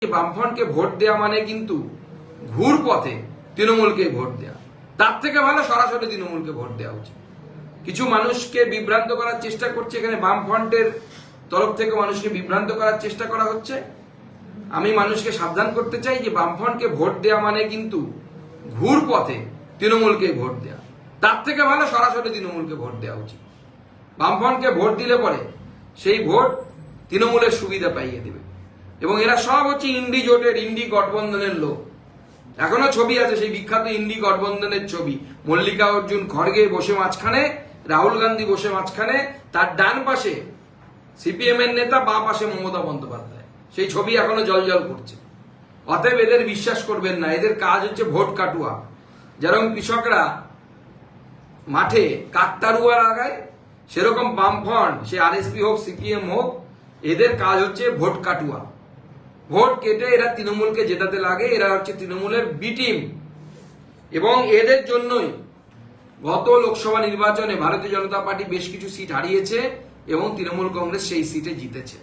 বামফ্রন্টকে vote দেওয়া মানে কিন্তু ঘুর পথে তৃণমূলকে ভোট দেওয়া। তার থেকে ভালো সরাসরি তৃণমূলকে ভোট দেওয়া উচিত। কিছু মানুষকে বিভ্রান্ত করার চেষ্টা করছে, এখানে বামফ্রন্টের তরফ থেকে মানুষকে বিভ্রান্ত করার চেষ্টা করা হচ্ছে। আমি মানুষকে সাবধান করতে চাই যে বামফ্রন্টকে ভোট দেওয়া মানে কিন্তু ঘুর পথে তৃণমূলকে ভোট দেওয়া। তার থেকে ভালো সরাসরি তৃণমূলকে ভোট দেওয়া উচিত। বামফ্রন্টকে ভোট দিলে পরে সেই ভোট তৃণমূলের সুবিধা পাইয়ে দেবে। এবং এরা সব হচ্ছে ইন্ডি জোটের, ইন্ডি গঠবন্ধনের লোক। এখনো ছবি আছে, সেই বিখ্যাত ইন্ডি গঠবন্ধনের ছবি। মল্লিকা অর্জুন খড়গে বসে মাঝখানে, রাহুল গান্ধী বসে মাঝখানে, তার ডান পাশে সিপিএম এর নেতা, বাঁ পাশে মমতা বন্দ্যোপাধ্যায়। সেই ছবি এখনো জলজল করছে। অতএব এদের বিশ্বাস করবেন না, এদের কাজ হচ্ছে ভোট কাটুয়া। যেরকম কৃষকরা মাঠে কাকতারুয়া লাগায়, সেরকম বামফ্রন্ট, সে আরএসপি হোক সিপিএম হোক, এদের কাজ হচ্ছে ভোট কাটুয়া। ভোট কেটে এরা তৃণমূলকে জেতাতে লাগে। এরা হচ্ছে তৃণমূলের বি টিম। এবং এদের জন্যই গত লোকসভা নির্বাচনে ভারতীয় জনতা পার্টি বেশ কিছু সিট হারিয়েছে এবং তৃণমূল কংগ্রেস সেই সিটে জিতেছে।